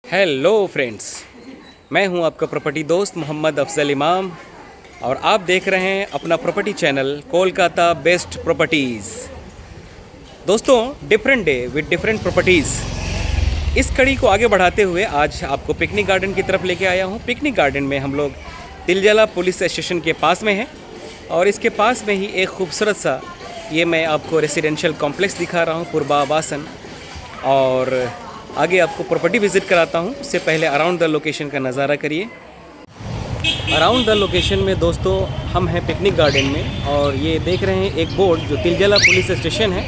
Hello friends, मैं हूं आपका प्रॉपर्टी दोस्त मोहम्मद अफजल इमाम और आप देख रहे हैं अपना property channel Kolkata best properties. दोस्तों, different day with different properties, इस कड़ी को आगे बढ़ाते हुए आज आपको पिकनिक गार्डन की तरफ लेके आया हूं। पिकनिक गार्डन में हम लोग तिलजला पुलिस स्टेशन के पास में हैं और इसके पास में ही एक खूबसूरत सा ये मैं आपको रेसिडेंशियल कॉम्प्लेक्स दिखा रहा हूँ, पूर्वा आवासन। और आगे आपको प्रॉपर्टी विज़िट कराता हूँ, उससे पहले अराउंड द लोकेशन का नज़ारा करिए। अराउंड द लोकेशन में दोस्तों हम हैं पिकनिक गार्डन में और ये देख रहे हैं एक बोर्ड जो तिलजला पुलिस स्टेशन है।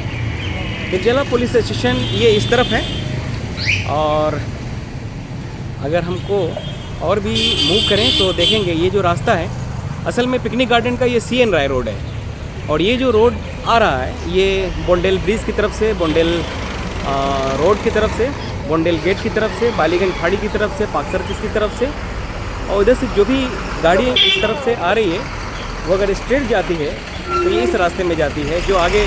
तिलजला पुलिस स्टेशन ये इस तरफ है और अगर हमको और भी मूव करें तो देखेंगे ये जो रास्ता है असल में पिकनिक गार्डन का ये CN राय रोड है। और ये जो रोड आ रहा है ये बोंडेल ब्रिज की तरफ से, बोंडेल रोड की तरफ से, बोंडेल गेट की तरफ से, बालीगंज खाड़ी की तरफ से, पाक सर्किस की तरफ से, और इधर से जो भी गाड़ी इस तरफ से आ रही है वो अगर स्ट्रेट जाती है तो ये इस रास्ते में जाती है। जो आगे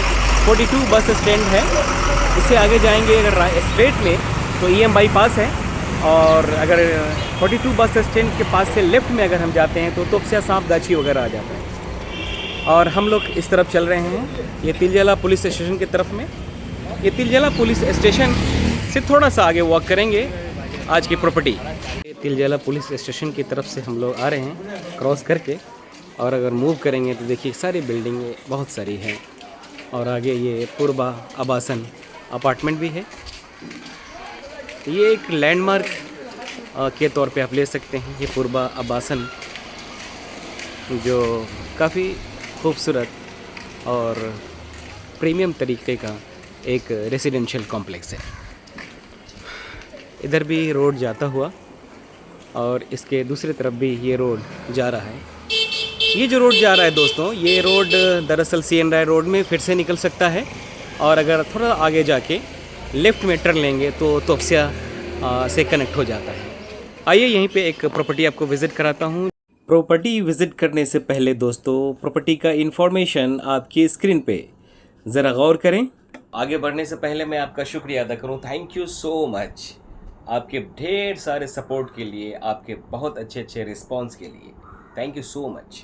42 बस स्टैंड है इससे आगे जाएंगे अगर स्ट्रेट में तो EM बाईपास है, और अगर 42 बस स्टैंड के पास से लेफ़्ट में अगर हम जाते हैं तो तोपसिया सांप गाछी वगैरह आ जाता है। और हम लोग इस तरफ चल रहे हैं ये तिलजला पुलिस स्टेशन की तरफ में। ये तिलजला पुलिस स्टेशन से थोड़ा सा आगे वॉक करेंगे आज की प्रॉपर्टी। तिलजला पुलिस स्टेशन की तरफ से हम लोग आ रहे हैं क्रॉस करके, और अगर मूव करेंगे तो देखिए सारी बिल्डिंगें बहुत सारी हैं और आगे ये पूर्वा आवासन अपार्टमेंट भी है। ये एक लैंडमार्क के तौर पे आप ले सकते हैं ये पूर्वा आवासन, जो काफ़ी खूबसूरत और प्रीमियम तरीके का एक रेसिडेंशियल कॉम्प्लेक्स है। इधर भी रोड जाता हुआ और इसके दूसरी तरफ भी ये रोड जा रहा है। ये जो रोड जा रहा है दोस्तों, ये रोड दरअसल CN राय रोड में फिर से निकल सकता है, और अगर थोड़ा आगे जाके लेफ़्ट में टर्न लेंगे तो तोपसिया से कनेक्ट हो जाता है। आइए यहीं पे एक प्रॉपर्टी आपको विज़िट कराता हूँ। प्रॉपर्टी विज़िट करने से पहले दोस्तों प्रॉपर्टी का इन्फॉर्मेशन आपकी स्क्रीन पे ज़रा गौर करें। आगे बढ़ने से पहले मैं आपका शुक्रिया अदा करूँ, थैंक यू सो मच आपके ढेर सारे सपोर्ट के लिए, आपके बहुत अच्छे रिस्पांस के लिए, थैंक यू सो मच।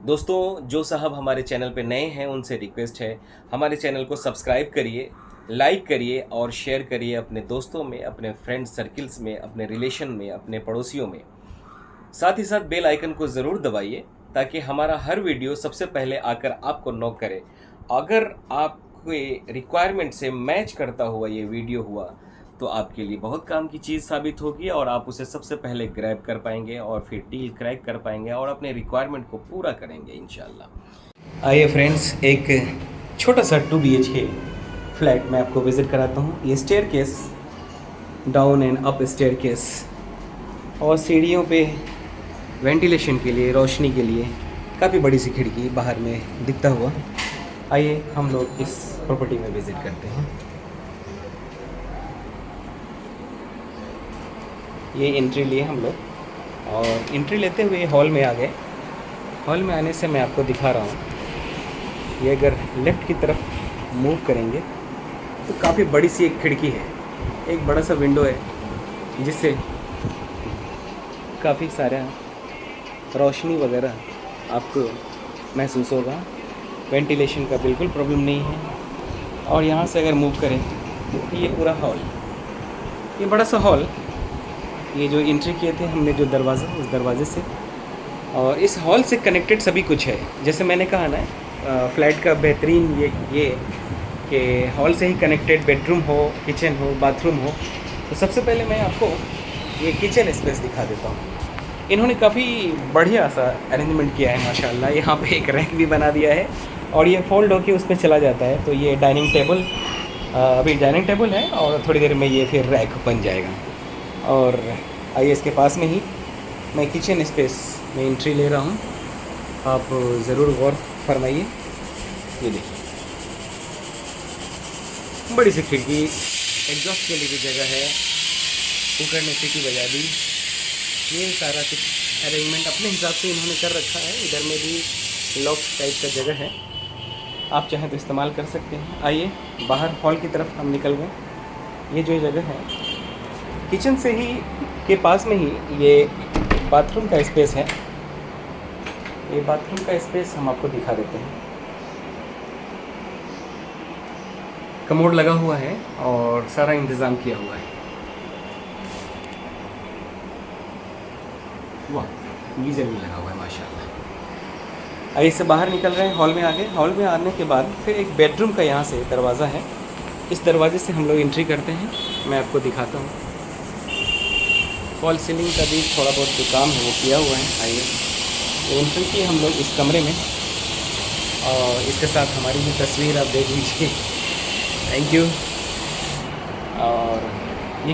दोस्तों, जो साहब हमारे चैनल पे नए हैं उनसे रिक्वेस्ट है हमारे चैनल को सब्सक्राइब करिए, लाइक करिए और शेयर करिए अपने दोस्तों में, अपने फ्रेंड सर्किल्स में, अपने रिलेशन में, अपने पड़ोसियों में। साथ ही साथ बेल आइकन को ज़रूर दबाइए ताकि हमारा हर वीडियो सबसे पहले आकर आपको नॉक करे। अगर आपके रिक्वायरमेंट से मैच करता हुआ ये वीडियो हुआ तो आपके लिए बहुत काम की चीज़ साबित होगी और आप उसे सबसे पहले ग्रैब कर पाएंगे और फिर डील क्रैक कर पाएंगे और अपने रिक्वायरमेंट को पूरा करेंगे इंशाल्लाह। आइए फ्रेंड्स, एक छोटा सा 2 BHK फ्लैट मैं आपको विज़िट कराता हूँ। ये staircase, down and up staircase, और सीढ़ियों पे वेंटिलेशन के लिए, रोशनी के लिए काफ़ी बड़ी सी खिड़की बाहर में दिखता हुआ। आइए हम लोग इस प्रॉपर्टी में विज़िट करते हैं। ये एंट्री लिए हम लोग, और एंट्री लेते हुए हॉल में आ गए। हॉल में आने से मैं आपको दिखा रहा हूँ, ये अगर लेफ़्ट की तरफ मूव करेंगे तो काफ़ी बड़ी सी एक खिड़की है, एक बड़ा सा विंडो है जिससे काफ़ी सारा रोशनी वगैरह आपको महसूस होगा। वेंटिलेशन का बिल्कुल प्रॉब्लम नहीं है। और यहाँ से अगर मूव करें तो ये पूरा हॉल, ये बड़ा सा हॉल, ये जो एंट्री किए थे हमने जो दरवाज़ा, उस दरवाजे से, और इस हॉल से कनेक्टेड सभी कुछ है। जैसे मैंने कहा ना, फ्लैट का बेहतरीन ये कि हॉल से ही कनेक्टेड बेडरूम हो, किचन हो, बाथरूम हो। तो सबसे पहले मैं आपको ये किचन स्पेस दिखा देता हूँ। इन्होंने काफ़ी बढ़िया सा अरेंजमेंट किया है माशाल्लाह। यहाँ पे एक रैक भी बना दिया है और ये फोल्ड होके उसमें चला जाता है। तो ये डाइनिंग टेबल, अभी डाइनिंग टेबल है और थोड़ी देर में ये फिर रैक बन जाएगा। और आइए इसके पास में ही मैं किचन स्पेस में एंट्री ले रहा हूँ, आप ज़रूर गौर फरमाइए। ये देखिए बड़ी सी खिड़की, एग्जॉस्ट के लिए भी जगह है, कुकर ने सीटी बजा दी। ये सारा कुछ अरेंजमेंट अपने हिसाब से इन्होंने कर रखा है। इधर में भी लॉक टाइप का जगह है, आप चाहें तो इस्तेमाल कर सकते हैं। आइए बाहर हॉल की तरफ हम निकल गए। ये जो जगह है किचन से ही के पास में ही ये बाथरूम का स्पेस है। ये बाथरूम का स्पेस हम आपको दिखा देते हैं। कमोड लगा हुआ है और सारा इंतज़ाम किया हुआ है। वाह, गीज़र भी लगा हुआ है माशाल्लाह। आइए से बाहर निकल रहे हैं, हॉल में आ गए। हॉल में आने के बाद फिर एक बेडरूम का यहाँ से दरवाज़ा है। इस दरवाजे से हम लोग एंट्री करते हैं। मैं आपको दिखाता हूँ। फॉल सीलिंग का भी थोड़ा बहुत जो काम है वो किया हुआ है। आइए एंट्री की हम लोग इस कमरे में, और इसके साथ हमारी भी तस्वीर आप देख लीजिए। Thank you. और ये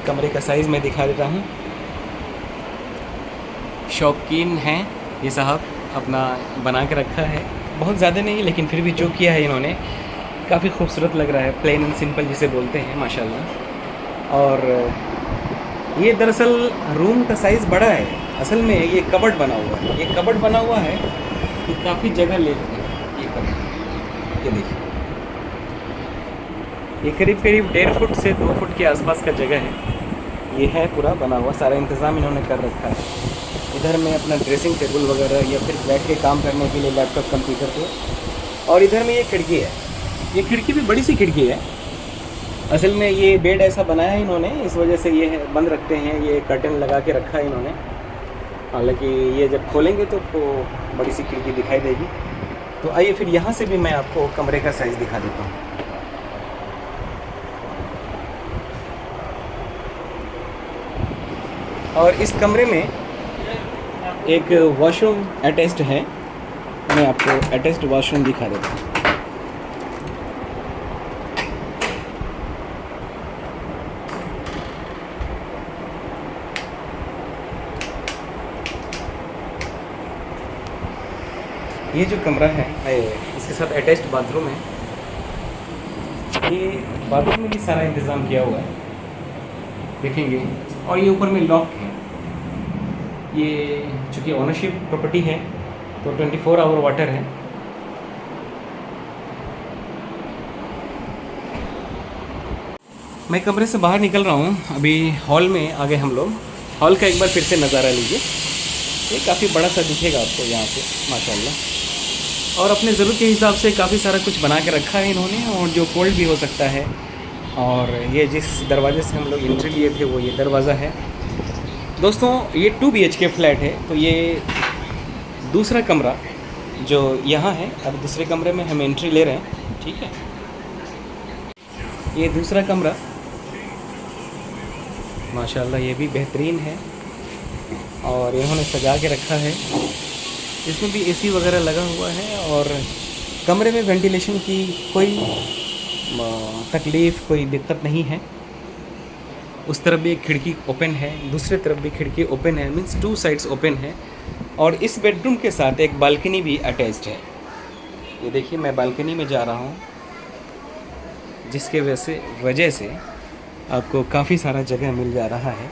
कमरे का साइज़ मैं दिखा देता हूँ। शौकीन हैं ये साहब, अपना बना के रखा है। बहुत ज़्यादा नहीं, लेकिन फिर भी जो किया है इन्होंने काफ़ी खूबसूरत लग रहा है। प्लेन एंड सिंपल जिसे बोलते हैं माशाल्लाह। और ये दरअसल रूम का साइज़ बड़ा है। असल में ये कबर्ड बना हुआ है। ये कबर्ड बना हुआ है कि काफ़ी जगह ले लेते हैं। ये कबर्ड, ये देखिए, ये करीब 1.5 फुट से 2 फुट के आसपास का जगह है। ये है पूरा बना हुआ, सारा इंतज़ाम इन्होंने कर रखा है। इधर में अपना ड्रेसिंग टेबल वगैरह या फिर बैठ के काम करने के लिए लैपटॉप कंप्यूटर पे। और इधर में ये खिड़की है। ये खिड़की भी बड़ी सी खिड़की है। असल में ये बेड ऐसा बनाया है इन्होंने, इस वजह से ये बंद रखते हैं। ये कर्टन लगा के रखा है इन्होंने। हालांकि ये जब खोलेंगे तो बड़ी सी खिड़की दिखाई देगी। तो आइए फिर यहाँ से भी मैं आपको कमरे का साइज़ दिखा देता हूँ। और इस कमरे में एक वॉशरूम अटैच्ड है। मैं आपको अटैच्ड वॉशरूम दिखा देता हूँ। ये जो कमरा है इसके साथ अटैच्ड बाथरूम है। ये बाथरूम में भी सारा इंतज़ाम किया हुआ है, देखेंगे। और ये ऊपर में लॉक है। ये चूँकि ओनरशिप प्रॉपर्टी है तो 24 आवर वाटर है। मैं कमरे से बाहर निकल रहा हूँ। अभी हॉल में आ गए हम लोग। हॉल का एक बार फिर से नज़ारा लीजिए। ये काफ़ी बड़ा सा दिखेगा आपको यहाँ से माशाल्लाह। और अपने ज़रूरत के हिसाब से काफ़ी सारा कुछ बना के रखा है इन्होंने, और जो कोल्ड भी हो सकता है। और ये जिस दरवाजे से हम लोग एंट्री लिए थे वो ये दरवाज़ा है। दोस्तों ये 2 BHK फ्लैट है। तो ये दूसरा कमरा जो यहाँ है, अब दूसरे कमरे में हम एंट्री ले रहे हैं, ठीक है। ये दूसरा कमरा माशाल्लाह ये भी बेहतरीन है और इन्होंने सजा के रखा है। इसमें भी एसी वगैरह लगा हुआ है और कमरे में वेंटिलेशन की कोई तकलीफ़, कोई दिक्कत नहीं है। उस तरफ भी एक खिड़की ओपन है, दूसरी तरफ भी खिड़की ओपन है, मीन्स 2 साइड्स ओपन है। और इस बेडरूम के साथ एक बालकनी भी अटैच्ड है। ये देखिए मैं बालकनी में जा रहा हूँ, जिसके वजह से आपको काफ़ी सारा जगह मिल जा रहा है,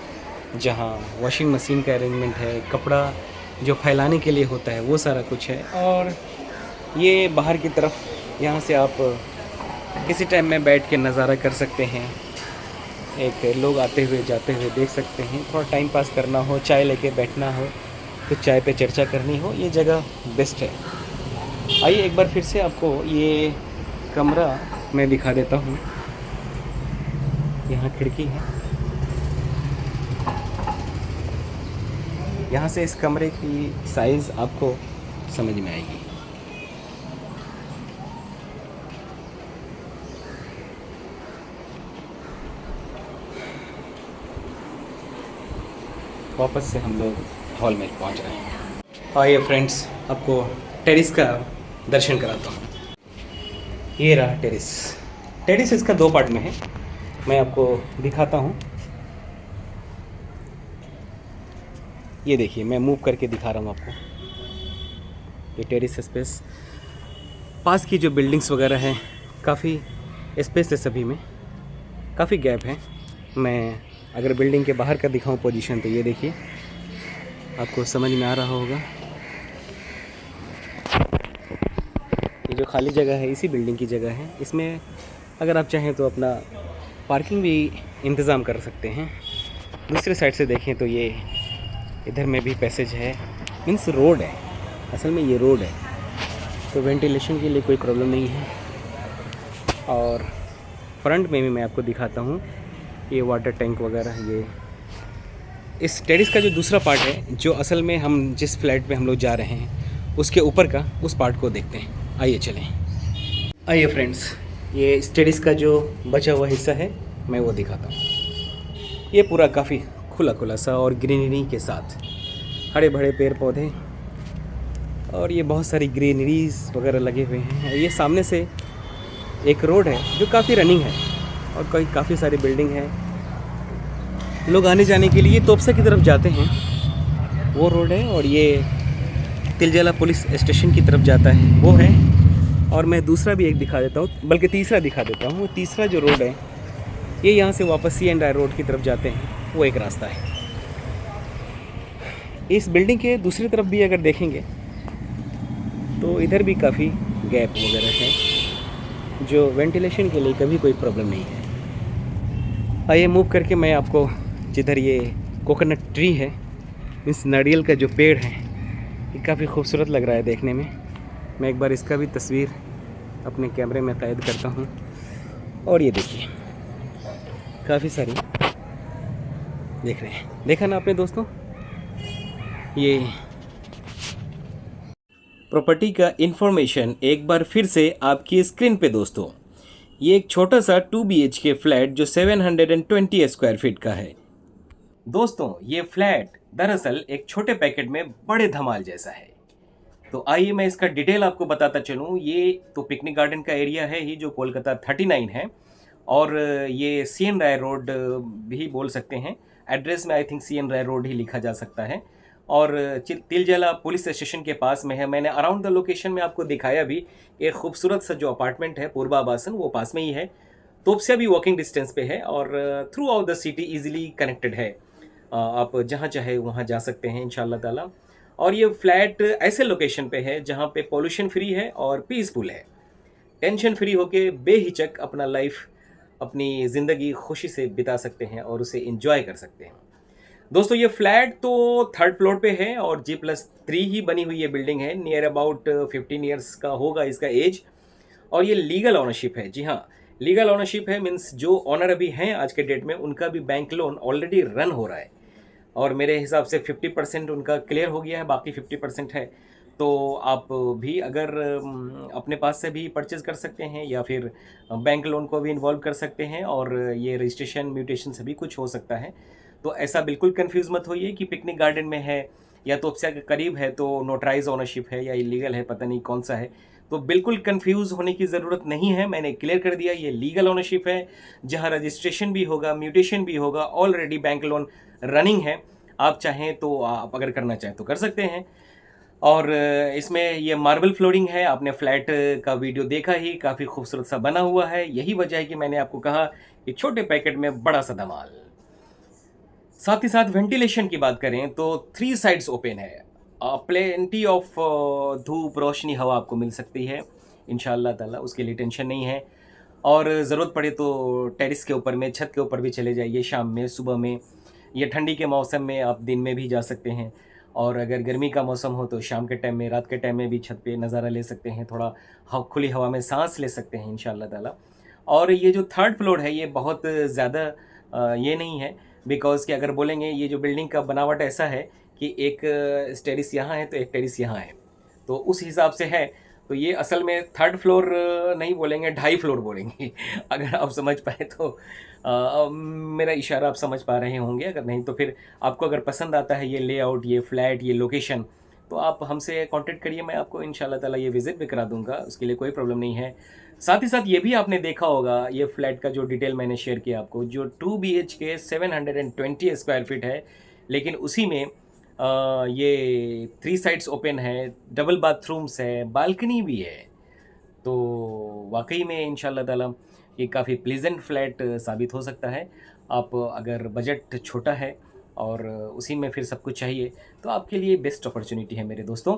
जहाँ वॉशिंग मशीन का अरेंजमेंट है, कपड़ा जो फैलाने के लिए होता है वो सारा कुछ है। और ये बाहर की तरफ यहाँ से आप किसी टाइम में बैठ के नज़ारा कर सकते हैं। एक लोग आते हुए जाते हुए देख सकते हैं। थोड़ा टाइम पास करना हो, चाय लेके बैठना हो, कुछ चाय पे चर्चा करनी हो, ये जगह बेस्ट है। आइए एक बार फिर से आपको ये कमरा मैं दिखा देता हूँ। यहाँ खिड़की है। यहाँ से इस कमरे की साइज़ आपको समझ में आएगी। वापस से हम लोग हॉल में पहुँच रहे हैं। आइए फ्रेंड्स, आपको टेरेस का दर्शन कराता हूँ। ये रहा टेरेस। टेरेस इसका 2 पार्ट में है, मैं आपको दिखाता हूँ। ये देखिए मैं मूव करके दिखा रहा हूँ आपको। ये टेरेस स्पेस, पास की जो बिल्डिंग्स वगैरह हैं काफ़ी स्पेस है, सभी में काफ़ी गैप है। मैं अगर बिल्डिंग के बाहर का दिखाऊं पोजीशन, तो ये देखिए आपको समझ में आ रहा होगा। ये जो खाली जगह है इसी बिल्डिंग की जगह है। इसमें अगर आप चाहें तो अपना पार्किंग भी इंतज़ाम कर सकते हैं। दूसरे साइड से देखें तो ये इधर में भी पैसेज है, मीन्स रोड है, असल में ये रोड है, तो वेंटिलेशन के लिए कोई प्रॉब्लम नहीं है। और फ्रंट में भी मैं आपको दिखाता हूँ, ये वाटर टैंक वगैरह। ये इस टेरेस का जो दूसरा पार्ट है, जो असल में हम जिस फ्लैट पे हम लोग जा रहे हैं उसके ऊपर का, उस पार्ट को देखते हैं। आइए चलें। आइए फ्रेंड्स, ये इस टेरेस का जो बचा हुआ हिस्सा है मैं वो दिखाता हूँ। ये पूरा काफ़ी खुला खुला सा और ग्रीनरी के साथ, हरे भरे पेड़ पौधे और ये बहुत सारी ग्रीनरीज वगैरह लगे हुए हैं। ये सामने से एक रोड है जो काफ़ी रनिंग है और काफ़ी सारी बिल्डिंग है। लोग आने जाने के लिए तोपसा की तरफ जाते हैं, वो रोड है। और ये तिलजला पुलिस स्टेशन की तरफ जाता है, वो है। और मैं दूसरा भी एक दिखा देता हूँ, बल्कि तीसरा दिखा देता हूँ। तीसरा जो रोड है ये यहाँ से वापस C&I रोड की तरफ जाते हैं, वो एक रास्ता है। इस बिल्डिंग के दूसरी तरफ भी अगर देखेंगे तो इधर भी काफ़ी गैप वगैरह है, जो वेंटिलेशन के लिए कभी कोई प्रॉब्लम नहीं है। आइए मूव करके मैं आपको, जिधर ये कोकोनट ट्री है, इस नारियल का जो पेड़ है, ये काफ़ी खूबसूरत लग रहा है देखने में। मैं एक बार इसका भी तस्वीर अपने कैमरे में कैद करता हूँ। और ये देखिए, काफ़ी सारी देख रहे हैं, देखा ना आपने दोस्तों, ये प्रॉपर्टी का इंफॉर्मेशन एक बार फिर से आपकी स्क्रीन पे दोस्तों। ये एक छोटा सा 2 BHK फ्लैट जो 720 स्क्वायर फीट का है। दोस्तों ये फ्लैट दरअसल एक छोटे पैकेट में बड़े धमाल जैसा है। तो आइए मैं इसका डिटेल आपको बताता चलूँ। ये तो पिकनिक गार्डन का एरिया है ही, जो कोलकाता 39 है, और ये C.N. राय रोड भी बोल सकते हैं। एड्रेस में I think C.N. Rai road ही लिखा जा सकता है, और तिलजला पुलिस स्टेशन के पास में है। मैंने अराउंड द लोकेशन में आपको दिखाया भी। एक खूबसूरत सा जो अपार्टमेंट है पूर्वा आवासन, वो पास में ही है। तोपसा भी वॉकिंग डिस्टेंस पे है, और through out the city easily connected है। आप जहाँ चाहे वहाँ जा सकते हैं इंशाल्लाह ताला। और ये फ्लैट ऐसे लोकेशन पे है जहाँ पे पॉल्यूशन फ्री है और पीसफुल है। टेंशन फ्री होके बेहिचक अपना लाइफ, अपनी ज़िंदगी खुशी से बिता सकते हैं और उसे एंजॉय कर सकते हैं। दोस्तों ये फ्लैट तो 3rd फ्लोर पे है और G+3 ही बनी हुई ये बिल्डिंग है। नियर अबाउट 15 ईयर्स का होगा इसका एज। और ये लीगल ओनरशिप है। जी हाँ, लीगल ओनरशिप है, मीन्स जो ओनर अभी हैं आज के डेट में, उनका भी बैंक लोन ऑलरेडी रन हो रहा है, और मेरे हिसाब से 50% उनका क्लियर हो गया है, बाकी 50% है। तो आप भी अगर अपने पास से भी परचेज़ कर सकते हैं, या फिर बैंक लोन को भी इन्वॉल्व कर सकते हैं, और ये रजिस्ट्रेशन म्यूटेशन सभी कुछ हो सकता है। तो ऐसा बिल्कुल कंफ्यूज मत होइए कि पिकनिक गार्डन में है या तोपसा के करीब है तो नोटराइज ओनरशिप है या इलीगल है, पता नहीं कौन सा है। तो बिल्कुल कंफ्यूज होने की ज़रूरत नहीं है, मैंने क्लियर कर दिया। ये लीगल ओनरशिप है जहाँ रजिस्ट्रेशन भी होगा, म्यूटेशन भी होगा, ऑलरेडी बैंक लोन रनिंग है। आप चाहें तो, आप अगर करना चाहें तो कर सकते हैं। और इसमें ये मार्बल फ्लोरिंग है। आपने फ्लैट का वीडियो देखा ही, काफ़ी खूबसूरत सा बना हुआ है। यही वजह है कि मैंने आपको कहा कि छोटे पैकेट में बड़ा सा धमाल। साथ ही साथ वेंटिलेशन की बात करें तो 3 साइड्स ओपन है। प्लेंटी ऑफ धूप, रोशनी, हवा आपको मिल सकती है इंशाल्लाह ताला, उसके लिए टेंशन नहीं है। और ज़रूरत पड़े तो टेरेस के ऊपर में, छत के ऊपर भी चले जाइए, शाम में, सुबह में, या ठंडी के मौसम में आप दिन में भी जा सकते हैं। और अगर गर्मी का मौसम हो तो शाम के टाइम में, रात के टाइम में भी छत पे नज़ारा ले सकते हैं, थोड़ा खुली हवा में सांस ले सकते हैं इंशाल्लाह ताला। और ये जो 3rd फ्लोर है ये बहुत ज़्यादा ये नहीं है, बिकॉज़ कि अगर बोलेंगे, ये जो बिल्डिंग का बनावट ऐसा है कि एक टेरेस यहाँ है तो एक टेरेस यहाँ है, तो उस हिसाब से है। तो ये असल में 3rd फ्लोर नहीं बोलेंगे, 2.5 फ्लोर बोलेंगे अगर आप समझ पाए तो। मेरा इशारा आप समझ पा रहे होंगे, अगर नहीं तो फिर आपको अगर पसंद आता है ये लेआउट, ये फ्लैट, ये लोकेशन, तो आप हमसे कांटेक्ट करिए। मैं आपको इंशाल्लाह ताला ये विज़िट भी करा दूंगा, उसके लिए कोई प्रॉब्लम नहीं है। साथ ही साथ ये भी आपने देखा होगा, ये फ्लैट का जो डिटेल मैंने शेयर किया आपको, जो 2 BHK 720 स्क्वायर फीट है, लेकिन उसी में ये 3 साइड्स ओपन है, डबल बाथरूम्स है, बालकनी भी है। तो वाकई में इंशाल्लाह ताला ये काफ़ी प्लीजेंट फ्लैट साबित हो सकता है। आप अगर बजट छोटा है और उसी में फिर सब कुछ चाहिए, तो आपके लिए बेस्ट अपॉर्चुनिटी है मेरे दोस्तों।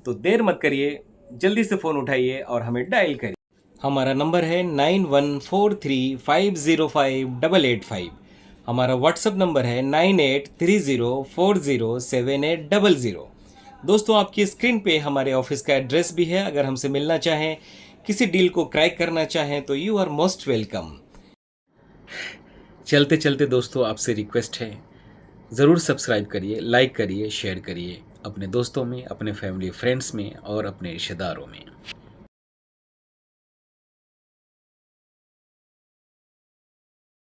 तो देर मत करिए, जल्दी से फ़ोन उठाइए और हमें डायल करिए। हमारा नंबर है 9143505885। हमारा व्हाट्सअप नंबर है 9830407800। दोस्तों, आपकी स्क्रीन पे हमारे ऑफिस का एड्रेस भी है। अगर हमसे मिलना चाहें, किसी डील को क्रैक करना चाहें तो यू आर मोस्ट वेलकम। चलते चलते दोस्तों, आपसे रिक्वेस्ट है, ज़रूर सब्सक्राइब करिए, लाइक करिए, शेयर करिए अपने दोस्तों में, अपने फैमिली फ्रेंड्स में और अपने रिश्तेदारों में।